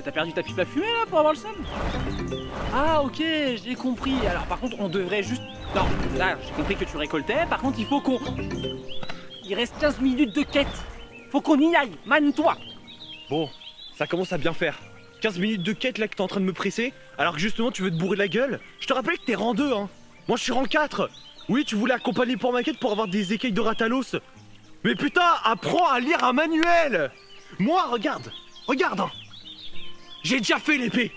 T'as perdu ta pipe à fumer là pour avoir le seum? Ah ok, j'ai compris. Alors par contre on devrait juste... Non, là j'ai compris que tu récoltais, par contre il faut qu'on... Il reste 15 minutes de quête. Faut qu'on y aille, mane-toi. Bon, ça commence à bien faire. 15 minutes de quête là que t'es en train de me presser, alors que justement tu veux te bourrer la gueule. Je te rappelle que t'es rang 2 hein. Moi je suis rang 4. Oui, tu voulais accompagner pour ma quête pour avoir des écailles de Ratalos. Mais putain, apprends à lire un manuel. Moi, regarde hein. J'ai déjà fait l'épée.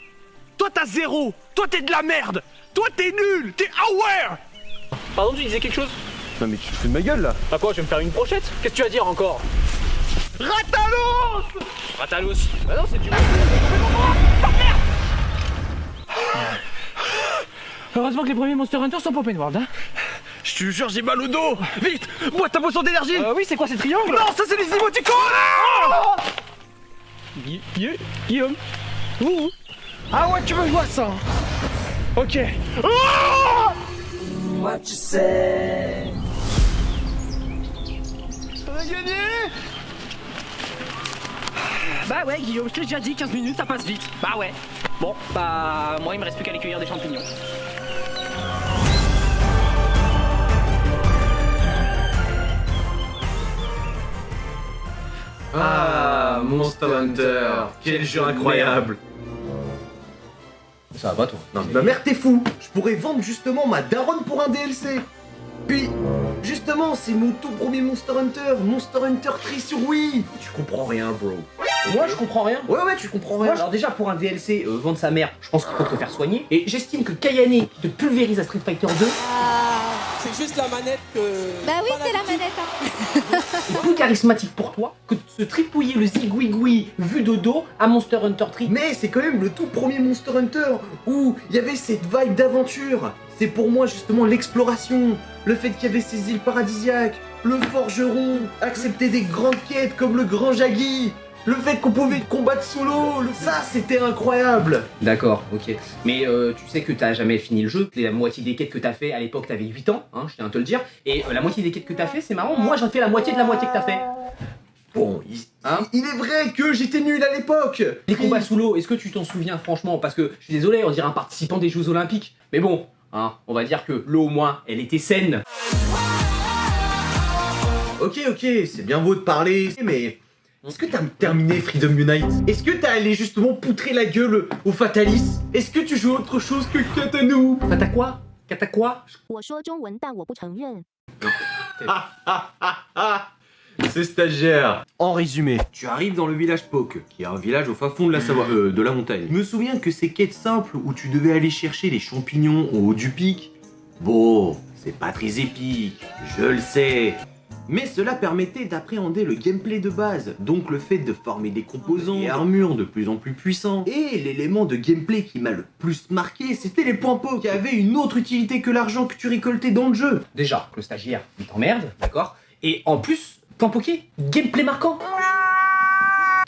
Toi t'as 0. Toi t'es de la merde. Toi t'es nul. T'es aware. Pardon, tu disais quelque chose? Non mais tu te fous de ma gueule là. Bah quoi, je vais me faire une brochette? Qu'est-ce que tu vas dire encore? Ratalos. Ratalos. Bah non, c'est du... Heureusement que les premiers Monster Hunter sont pas open world, hein. Je te jure, j'ai mal au dos. Vite, bois ta potion d'énergie. Oui, c'est quoi ces triangles? Non, ça c'est les émoticônes. Guillaume. Ouh. Ah ouais, tu veux jouer à ça? Ok. What you say? On a gagné. Bah ouais, Guillaume, je te l'ai déjà dit, 15 minutes, ça passe vite. Bah ouais. Bon, bah moi il me reste plus qu'à aller cueillir des champignons. Ah, Monster Hunter, quel jeu incroyable. Ça va pas toi? Non mais ma mère t'es fou. Je pourrais vendre justement ma daronne pour un DLC. Puis, justement, c'est mon tout premier Monster Hunter 3 sur Wii. Tu comprends rien, bro. Moi je comprends rien. Ouais, tu comprends rien. Moi, alors déjà pour un DLC, vendre sa mère, je pense qu'il faut te faire soigner. Et j'estime que Kayane qui te pulvérise à Street Fighter 2, C'est juste la manette que... Bah oui, c'est la manette. Hein. c'est plus charismatique pour toi que de se tripouiller le zigouigoui vu de dos à Monster Hunter 3. Mais c'est quand même le tout premier Monster Hunter où il y avait cette vibe d'aventure. C'est pour moi justement l'exploration, le fait qu'il y avait ces îles paradisiaques, le forgeron, accepter des grandes quêtes comme le Grand Jaggi, le fait qu'on pouvait combattre solo, ça c'était incroyable. D'accord, ok. Mais tu sais que t'as jamais fini le jeu, la moitié des quêtes que t'as fait à l'époque t'avais 8 ans, hein, je tiens à te le dire. Et la moitié des quêtes que t'as fait, c'est marrant, moi j'en fais la moitié de la moitié que t'as fait. Bon, il est vrai que j'étais nul à l'époque. Les combats sous l'eau, est-ce que tu t'en souviens franchement? Parce que je suis désolé, on dirait un participant des Jeux Olympiques. Mais bon, hein, on va dire que l'eau au moins, elle était saine. Ok, c'est bien beau de parler, mais... Est-ce que t'as terminé Freedom Unite? Est-ce que t'as allé justement poutrer la gueule au Fatalis? Est-ce que tu joues autre chose que Katanou? T'as quoi? T'as quoi? 我说中文，但我不承认。 C'est stagiaire. En résumé, tu arrives dans le village Poke, qui est un village au fin fond de la Savoie, de la montagne. Je me souviens que ces quêtes simples où tu devais aller chercher les champignons au haut du pic, bon, c'est pas très épique, je le sais. Mais cela permettait d'appréhender le gameplay de base, donc le fait de former des composants et armures de plus en plus puissants. Et l'élément de gameplay qui m'a le plus marqué, c'était les points Poke, qui avaient une autre utilité que l'argent que tu récoltais dans le jeu. Déjà, le stagiaire, il t'emmerde, d'accord? Et en plus, point poké, gameplay marquant.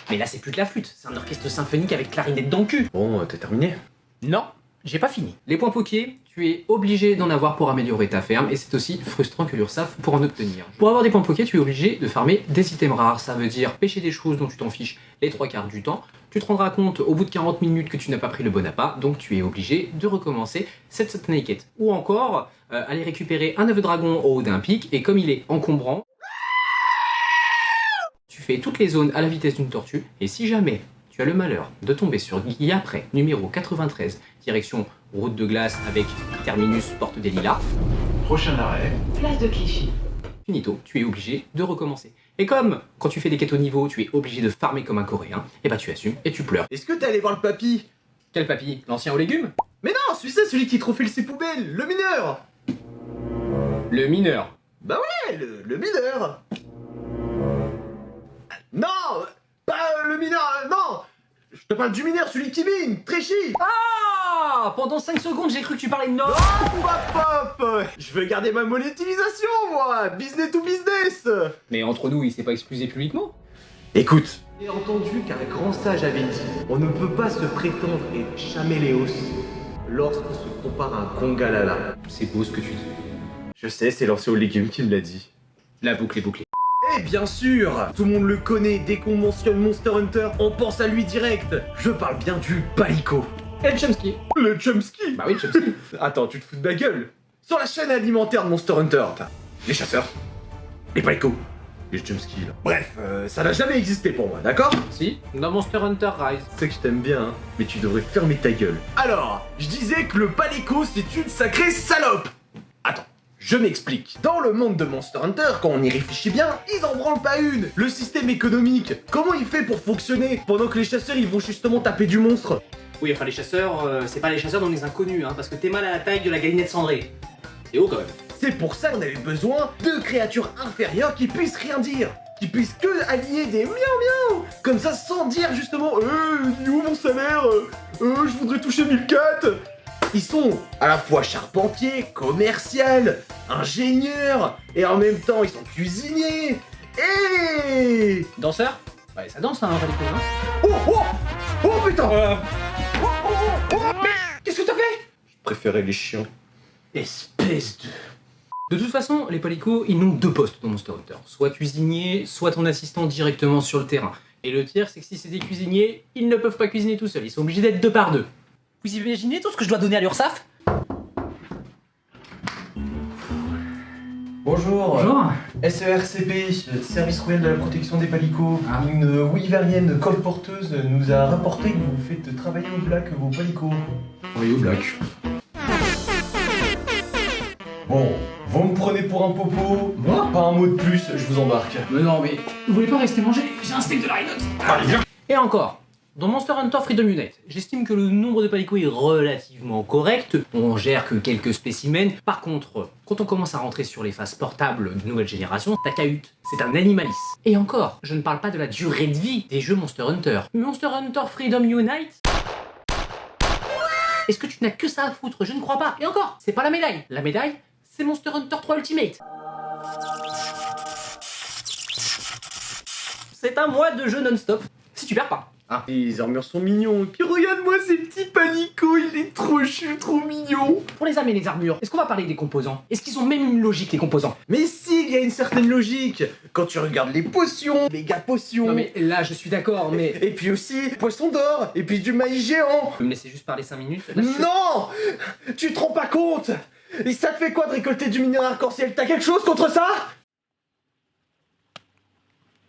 Mais là, c'est plus que la flûte, c'est un orchestre symphonique avec clarinette dans le cul. Bon, t'as terminé? Non, j'ai pas fini. Les points poké, tu es obligé d'en avoir pour améliorer ta ferme et c'est aussi frustrant que l'URSAF pour en obtenir. Pour avoir des points poké, tu es obligé de farmer des items rares, ça veut dire pêcher des choses dont tu t'en fiches les 3/4 du temps. Tu te rendras compte au bout de 40 minutes que tu n'as pas pris le bon appât, donc tu es obligé de recommencer cette satanée quête. Ou encore, aller récupérer un œuf de dragon au haut d'un pic et comme il est encombrant, tu fais toutes les zones à la vitesse d'une tortue et si jamais tu as le malheur de tomber sur Guy après, numéro 93, direction route de glace avec terminus porte des Lilas. Prochain arrêt. Place de Clichy. Finito, tu es obligé de recommencer. Et comme quand tu fais des quêtes au niveau, tu es obligé de farmer comme un coréen, et bah tu assumes et tu pleures. Est-ce que t'es allé voir le papy? Quel papy? L'ancien aux légumes? Mais non, celui qui trophée ses poubelles, le mineur. Le mineur. Bah ouais, le mineur. Non, pas le mineur, non. Je te parle du mineur, celui qui mine, Tréchy. Ah! Pendant 5 secondes, j'ai cru que tu parlais de Nord. Hop, hop. Je veux garder ma monétisation, moi. Business to business. Mais entre nous, il s'est pas excusé publiquement. Écoute, j'ai entendu qu'un grand sage avait dit on ne peut pas se prétendre être Chaméléos lorsqu'on se compare à un Kongalala. C'est beau ce que tu dis. Je sais, c'est l'ancien légumes qui me l'a dit. La boucle est bouclée. Et bien sûr, tout le monde le connaît, dès qu'on mentionne Monster Hunter, on pense à lui direct. Je parle bien du Palico. Et le Chomsky. Le Chomsky. Bah oui, le Chomsky. Attends, tu te fous de ma gueule. Sur la chaîne alimentaire de Monster Hunter, t'as les chasseurs, les Palico, les Chomsky là. Bref, ça n'a jamais existé pour moi, d'accord? Si, dans Monster Hunter Rise. Tu sais que je t'aime bien, hein, mais tu devrais fermer ta gueule. Alors, je disais que le Palico, c'est une sacrée salope. Attends, je m'explique. Dans le monde de Monster Hunter, quand on y réfléchit bien, ils en branlent pas une. Le système économique, comment il fait pour fonctionner pendant que les chasseurs, ils vont justement taper du monstre? Oui, enfin les chasseurs, c'est pas les chasseurs dans les inconnus, hein, parce que t'es mal à la taille de la galinette cendrée. C'est haut quand même. C'est pour ça qu'on avait besoin de créatures inférieures qui puissent rien dire, qui puissent que aligner des miaou miaou, comme ça sans dire justement il est où mon salaire, je voudrais toucher 1004. Ils sont à la fois charpentiers, commercial, ingénieurs, et en même temps ils sont cuisiniers, et... Danseur? Ouais, ça danse, hein, Palico, hein. Oh oh oh putain Qu'est-ce que t'as fait? Je préférais les chiens. Espèce de... De toute façon, les Palico, ils n'ont deux postes dans Monster Hunter. Soit cuisinier, soit ton assistant directement sur le terrain. Et le pire, c'est que si c'est des cuisiniers, ils ne peuvent pas cuisiner tout seuls. Ils sont obligés d'être deux par deux. Vous imaginez tout ce que je dois donner à l'URSSAF? Bonjour. Bonjour. SERCP, Service Royal de la Protection des Palicots. Une wyverienne colporteuse nous a rapporté que vous faites travailler au black vos palicots. Oui, au black. Bon, vous me prenez pour un popo, Moi? pas un mot de plus, je vous embarque. Mais non, mais vous voulez pas rester manger? J'ai un steak de la Rhinox. Et encore, dans Monster Hunter Freedom Unite, j'estime que le nombre de Palico est relativement correct. On gère que quelques spécimens. Par contre, quand on commence à rentrer sur les phases portables de nouvelle génération, ta cahute, c'est un animalis. Et encore, je ne parle pas de la durée de vie des jeux Monster Hunter. Monster Hunter Freedom Unite. Est-ce que tu n'as que ça à foutre? Je ne crois pas. Et encore, c'est pas la médaille. La médaille, c'est Monster Hunter 3 Ultimate. C'est un mois de jeu non-stop. Si tu perds pas. Hein. Les armures sont mignons, et puis regarde-moi ces petits palicots, il est trop chou, trop mignon. Pour les armes et les armures, est-ce qu'on va parler des composants? Est-ce qu'ils ont même une logique, les composants? Mais si, il y a une certaine logique. Quand tu regardes les potions, les méga potions. Non mais là, je suis d'accord, mais... Et puis aussi, poisson d'or, et puis du maïs géant. Vous peux me laisser juste parler 5 minutes? Là, Non, tu te rends pas compte. Et ça te fait quoi de récolter du minéral arc-en-ciel? T'as quelque chose contre ça?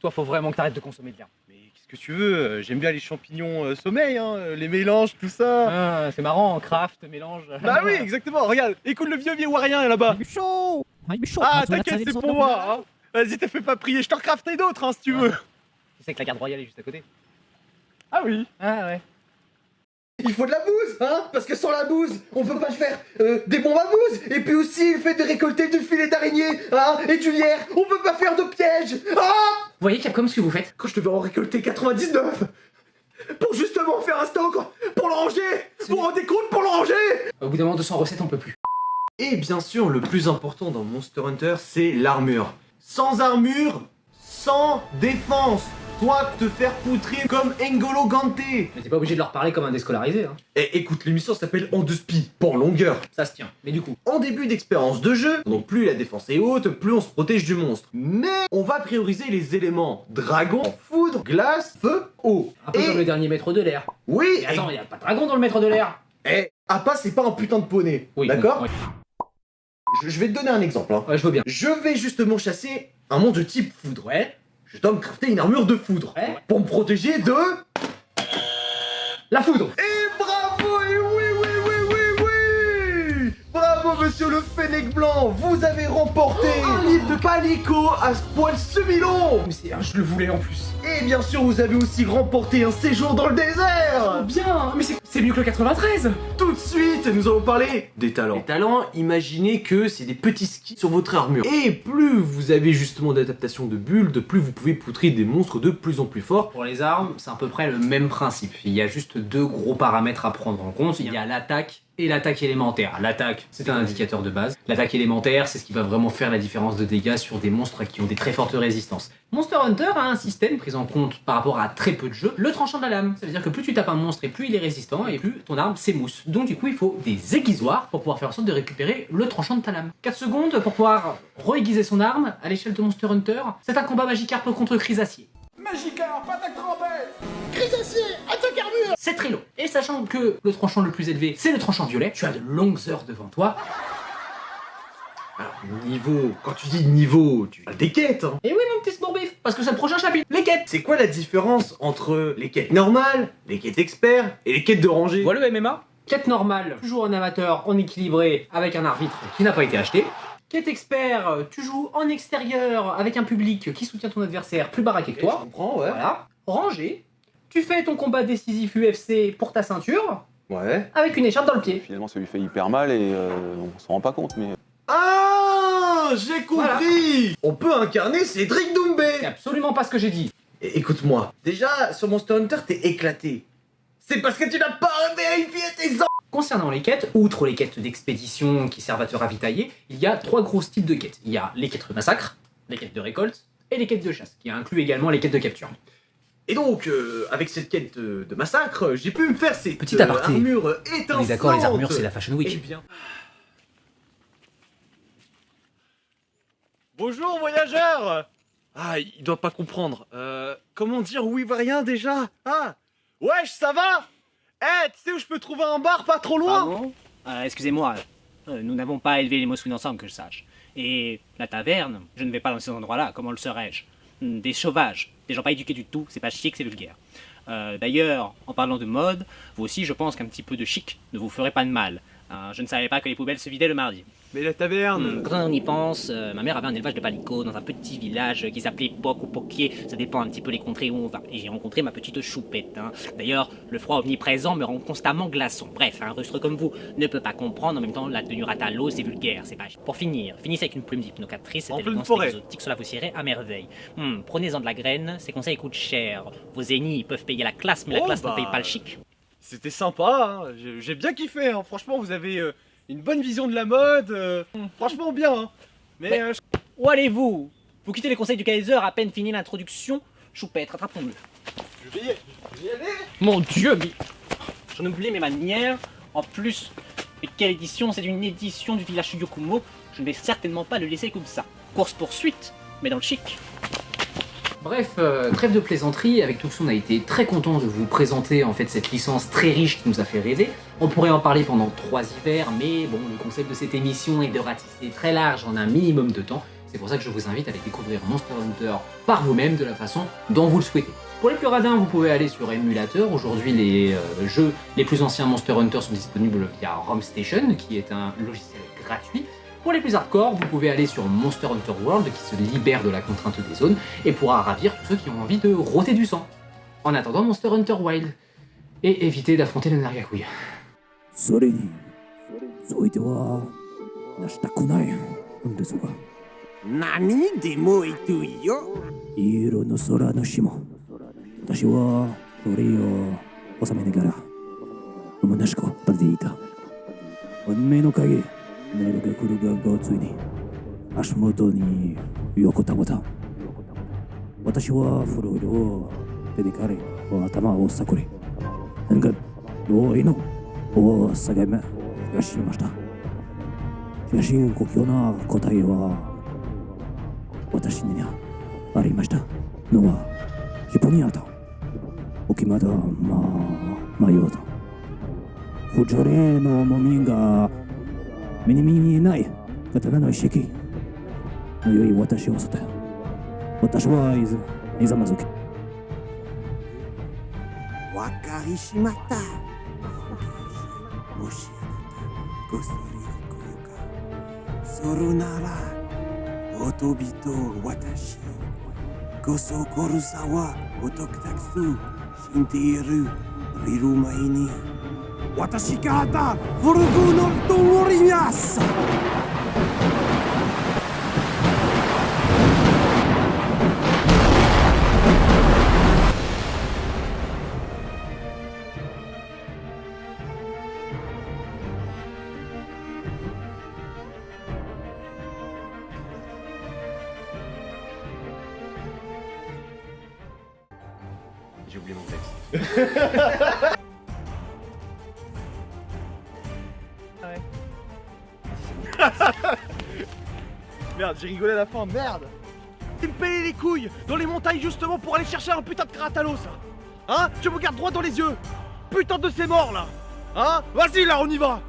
Toi, faut vraiment que t'arrêtes de consommer de l'herbe. Mais qu'est-ce que tu veux? J'aime bien les champignons sommeil, hein, les mélanges, tout ça. Ah, c'est marrant, craft, mélange... Bah oui, exactement, regarde, écoute le vieux warrien là-bas. Ah, t'inquiète, c'est pour moi, hein. Vas-y, t'as fait pas prier, je t'en crafterai d'autres, hein, si tu veux. Tu sais que la garde royale est juste à côté. Ah oui. Ah ouais. Il faut de la bouse, hein? Parce que sans la bouse, on peut pas faire des bombes à bouse. Et puis aussi, le fait de récolter du filet d'araignée, hein? Et du lierre, on peut pas faire de piège. Ah! Vous voyez Capcom ce que vous faites? Quand je devais en récolter 99 pour justement faire un stock, pour le ranger, vous vous rendez compte, pour le ranger? Au bout d'un moment, 200 recettes, on peut plus. Et bien sûr, le plus important dans Monster Hunter, c'est l'armure. Sans armure, sans défense. Toi, te faire poutrer comme N'Golo Kanté. Mais t'es pas obligé de leur parler comme un déscolarisé, hein. Et écoute, l'émission s'appelle En deux spi, pour longueur. Ça se tient. Mais du coup... En début d'expérience de jeu, donc plus la défense est haute, plus on se protège du monstre. Mais on va prioriser les éléments dragon, foudre, glace, feu, eau. Un peu Et- comme le dernier maître de l'air. Oui, Mais attends, y a pas de dragon dans le maître de l'air. Appa, c'est pas un putain de poney. Oui, d'accord oui. Je vais te donner un exemple. Hein. Ouais, je veux bien. Je vais justement chasser un monstre de type foudre. Ouais. Je dois me crafter une armure de foudre. Ouais. Pour me protéger de... La foudre. Et bravo, et oui, oui, oui, oui, oui. Bravo, monsieur le Fennec Blanc. Vous avez remporté un livre de Palico à ce poil semi-long. Mais c'est... je le voulais en plus. Et bien sûr, vous avez aussi remporté un séjour dans le désert. Bien. Mais c'est mieux que le 93. Tout de suite, nous allons parler des talents. Les talents, imaginez que c'est des petits skis sur votre armure. Et plus vous avez justement d'adaptation de build, plus vous pouvez poutrer des monstres de plus en plus forts. Pour les armes, c'est à peu près le même principe. Il y a juste deux gros paramètres à prendre en compte. Il y a l'attaque et l'attaque élémentaire. L'attaque, c'est un indicateur de base. L'attaque élémentaire, c'est ce qui va vraiment faire la différence de dégâts sur des monstres qui ont des très fortes résistances. Monster Hunter a un système pris en compte par rapport à très peu de jeux, le tranchant de la lame. Ça veut dire que plus tu tapes un monstre et plus il est résistant et plus ton arme s'émousse. Donc du coup, il faut faut des aiguisoirs pour pouvoir faire en sorte de récupérer le tranchant de ta lame. 4 secondes pour pouvoir re-aiguiser son arme à l'échelle de Monster Hunter. C'est un combat Magikarp contre Chrysacier. Magikarp, attaque trompette. C'est très long. Et sachant que le tranchant le plus élevé, c'est le tranchant violet, tu as de longues heures devant toi. Alors, niveau, quand tu dis niveau, tu as des quêtes, hein. Et oui, mon petit Smorbif, parce que c'est le prochain chapitre, les quêtes. C'est quoi la différence entre les quêtes normales, les quêtes experts et les quêtes de rangée? Voilà le MMA. Quête normale, tu joues en amateur, en équilibré, avec un arbitre qui n'a pas été acheté. Quête expert, tu joues en extérieur, avec un public qui soutient ton adversaire plus baraqué que Je toi. comprends, ouais. Voilà. Rangé, tu fais ton combat décisif UFC pour ta ceinture, Ouais. avec une écharpe dans le pied. Finalement, ça lui fait hyper mal et on s'en rend pas compte, mais... Ah, j'ai compris. On peut incarner Cédric C'est Doumbé. absolument pas ce que j'ai dit. Écoute-moi, déjà, sur Monster Hunter, t'es éclaté. C'est parce que tu n'as pas vérifié tes Concernant les quêtes, outre les quêtes d'expédition qui servent à te ravitailler, il y a 3 gros types de quêtes. Il y a les quêtes de massacre, les quêtes de récolte et les quêtes de chasse, qui incluent également les quêtes de capture. Et donc, avec cette quête de massacre, j'ai pu me faire ces Petit aparté. armures étincelantes. On est d'accord, les armures, c'est la Fashion Eh Week. bien... Bonjour, voyageur. Ah, il doit pas comprendre. Comment dire oui va rien déjà? Ah, wesh, ça va? Eh, tu sais où je peux trouver un bar pas trop loin? Pardon Excusez-moi, nous n'avons pas élevé les Mossoun ensemble que je sache. Et la taverne, je ne vais pas dans ces endroits-là, comment le serais-je? Des sauvages, des gens pas éduqués du tout, c'est pas chic, c'est vulgaire. D'ailleurs, en parlant de mode, vous aussi je pense qu'un petit peu de chic ne vous ferait pas de mal. Je ne savais pas que les poubelles se vidaient le mardi. Mais la taverne... Quand on y pense, ma mère avait un élevage de balicots dans un petit village qui s'appelait Poc ou Poquier, ça dépend un petit peu les contrées où on va. Et j'ai rencontré ma petite choupette. D'ailleurs, le froid omniprésent me rend constamment glaçon. Bref, un rustre comme vous ne peut pas comprendre, en même temps la tenue rate à l'eau, c'est vulgaire, c'est pas... Pour finir, finissez avec une plume d'hypnocatrice, cette En pleine élégance forêt. exotique, cela vous irait à merveille. Prenez-en de la graine, ces conseils coûtent cher. Vos ennemis peuvent payer la classe, mais la Oh, classe bah. ne paye pas le chic. C'était sympa, hein. J'ai bien kiffé, hein. Franchement, vous avez une bonne vision de la mode. Franchement, bien. Hein. Mais Où allez-vous? Vous quittez les conseils du Kaiser à peine fini l'introduction. Choupette, rattrapons-le. je vais y aller. Mon Dieu, mais j'en oublie mes manières. En plus, mais quelle édition? C'est une édition du village Yokumo. Je ne vais certainement pas le laisser comme ça. Course-poursuite, mais dans le chic. Bref, trêve de plaisanterie, avec Tuxon, on a été très content de vous présenter en fait cette licence très riche qui nous a fait rêver. On pourrait en parler pendant 3 hivers, mais bon, le concept de cette émission est de ratisser très large en un minimum de temps. C'est pour ça que je vous invite à aller découvrir Monster Hunter par vous-même de la façon dont vous le souhaitez. Pour les plus radins, vous pouvez aller sur émulateur. Aujourd'hui, les jeux les plus anciens Monster Hunter sont disponibles via ROM Station, qui est un logiciel gratuit. Pour les plus hardcore, vous pouvez aller sur Monster Hunter World qui se libère de la contrainte des zones et pourra ravir tous ceux qui ont envie de rôter du sang. En attendant Monster Hunter Wild. Et éviter d'affronter le Nargakouille. それにそういてはなしたくないんですが何でも言っていいよ。色の空の下私はそれを収めながら虚しく立っていた運命の影ナルが来るがついに足元に横たわた私はフロイドを手で彼は頭をさくりなんかどういのを探しましたしかし故郷の答えは私にありましたのはヒポニアと沖まだ迷うと不条例の重みが目に見えない刀の意識の良い私を捨て私はいざまずきわかりしまった。もしあなたこっそり行くかするならおとびと私こそ殺さは男たく死んでいるいる前に私がだフルグのとおります。J'ai oublié mon texte. Merde, j'ai rigolé à la fin, merde. Tu me payes les couilles dans les montagnes justement pour aller chercher un putain de Kratalos là. Hein? Tu me regardes droit dans les yeux. Putain de ces morts là. Hein? Vas-y là, on y va.